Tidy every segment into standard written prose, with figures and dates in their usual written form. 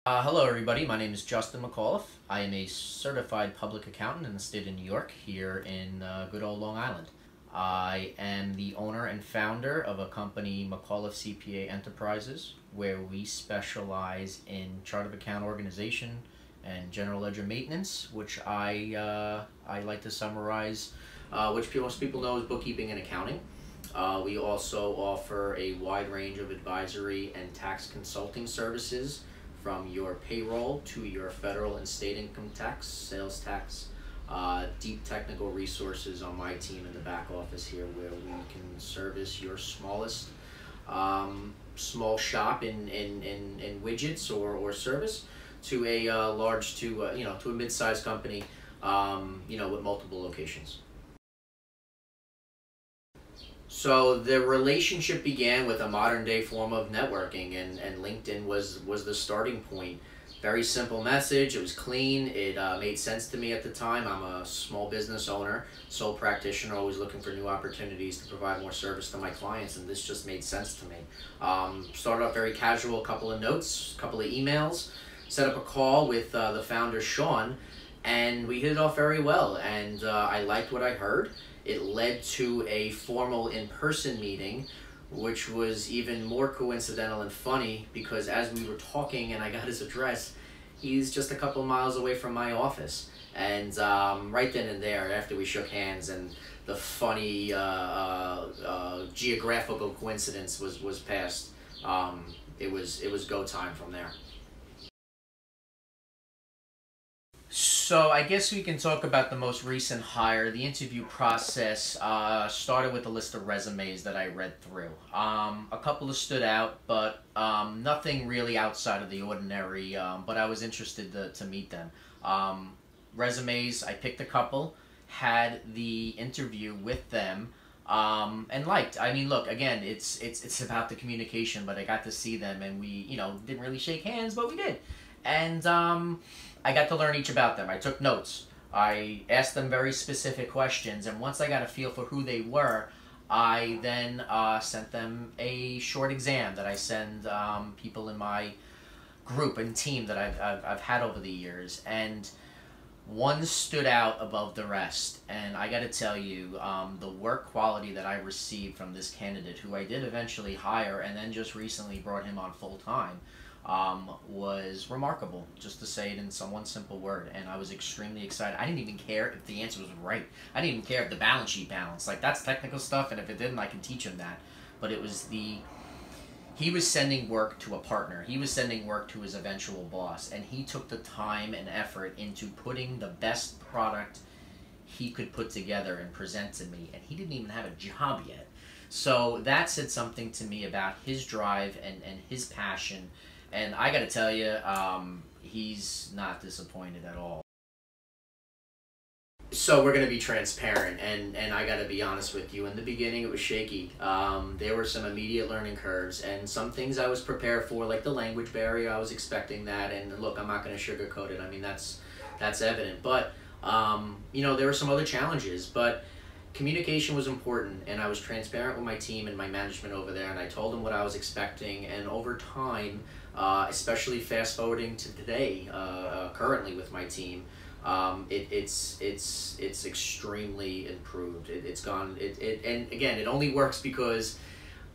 Hello everybody, my name is Justin McAuliffe. I am a certified public accountant in the state of New York here in good old Long Island. I am the owner and founder of a company, McAuliffe CPA Enterprises, where we specialize in chart of account organization and general ledger maintenance, which I like to summarize, which most people know as bookkeeping and accounting. We also offer a wide range of advisory and tax consulting services, from your payroll to your federal and state income tax, sales tax, deep technical resources on my team in the back office here, where we can service your smallest small shop in widgets or service to a large to a mid-sized company, with multiple locations. So the relationship began with a modern day form of networking, and LinkedIn was the starting point. Very simple message, it was clean, it made sense to me at the time. I'm a small business owner, sole practitioner, always looking for new opportunities to provide more service to my clients, and this just made sense to me. Started off very casual, a couple of notes, a couple of emails, set up a call with the founder, Sean, and we hit it off very well, and I liked what I heard. It led to a formal in-person meeting, which was even more coincidental and funny because as we were talking and I got his address, he's just a couple miles away from my office. And right then and there, after we shook hands and the funny geographical coincidence was passed, it was go time from there. So I guess we can talk about the most recent hire. The interview process started with a list of resumes that I read through. A couple of stood out, but nothing really outside of the ordinary, but I was interested to meet them. Resumes, I picked a couple, had the interview with them, and liked. I mean, look, again, it's about the communication, but I got to see them and we, didn't really shake hands, but we did. And I got to learn each about them. I took notes. I asked them very specific questions, and once I got a feel for who they were, I then sent them a short exam that I send people in my group and team that I've had over the years, and one stood out above the rest. And I got to tell you, the work quality that I received from this candidate, who I did eventually hire and then just recently brought him on full time, was remarkable, just to say it in one simple word. And I was extremely excited. I didn't even care if the answer was right. I didn't even care if the balance sheet balanced. Like, that's technical stuff, and if it didn't, I can teach him that. But it was he was sending work to a partner. He was sending work to his eventual boss, and he took the time and effort into putting the best product he could put together and present to me, and he didn't even have a job yet. So that said something to me about his drive and his passion. And I got to tell you, he's not disappointed at all. So we're going to be transparent, and I got to be honest with you. In the beginning, it was shaky. There were some immediate learning curves, and some things I was prepared for, like the language barrier. I was expecting that, and look, I'm not going to sugarcoat it. I mean, that's evident. But, there were some other challenges, but communication was important, and I was transparent with my team and my management over there, and I told them what I was expecting, and over time, especially fast forwarding to today, currently with my team, it's extremely improved. It's gone, and again, it only works because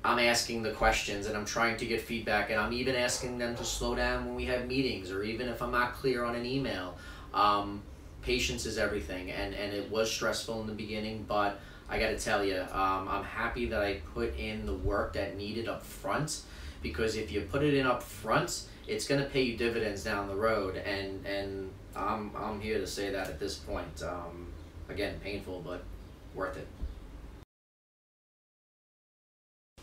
I'm asking the questions and I'm trying to get feedback, and I'm even asking them to slow down when we have meetings, or even if I'm not clear on an email. Patience is everything, and it was stressful in the beginning, but I got to tell you, I'm happy that I put in the work that needed up front, because if you put it in up front, it's going to pay you dividends down the road, and I'm here to say that at this point. Again, painful, but worth it.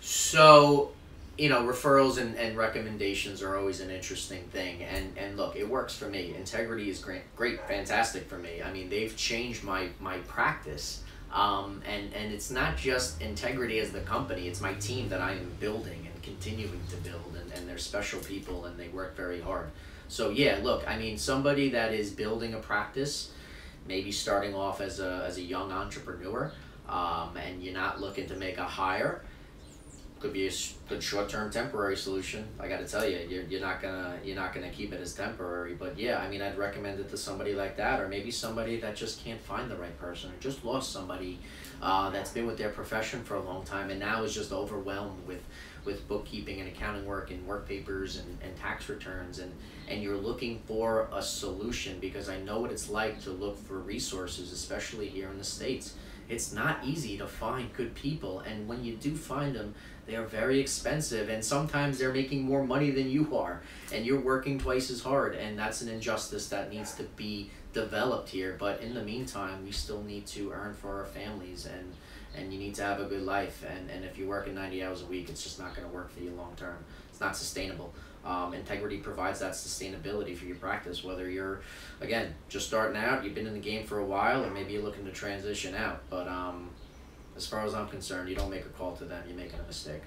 So, referrals and recommendations are always an interesting thing, and look, it works for me. Entigrity is great, fantastic for me. I mean, they've changed my practice, and it's not just Entigrity as the company, it's my team that I am building and continuing to build, and they're special people, and they work very hard. So yeah, look, I mean, somebody that is building a practice, maybe starting off as a young entrepreneur, and you're not looking to make a hire, could be a good short-term temporary solution. I got to tell you, you're not gonna keep it as temporary. But yeah, I mean, I'd recommend it to somebody like that, or maybe somebody that just can't find the right person, or just lost somebody that's been with their profession for a long time and now is just overwhelmed with bookkeeping and accounting work and work papers and tax returns, and you're looking for a solution, because I know what it's like to look for resources, especially here in the States. It's not easy to find good people, and when you do find them, they are very expensive, and sometimes they're making more money than you are, and you're working twice as hard, and that's an injustice that needs to be developed here. But in the meantime, we still need to earn for our families, and you need to have a good life, and if you're working 90 hours a week, it's just not going to work for you long term. It's not sustainable. Entigrity provides that sustainability for your practice, whether you're, again, just starting out, you've been in the game for a while, or maybe you're looking to transition out. But as far as I'm concerned, you don't make a call to them, you're making a mistake.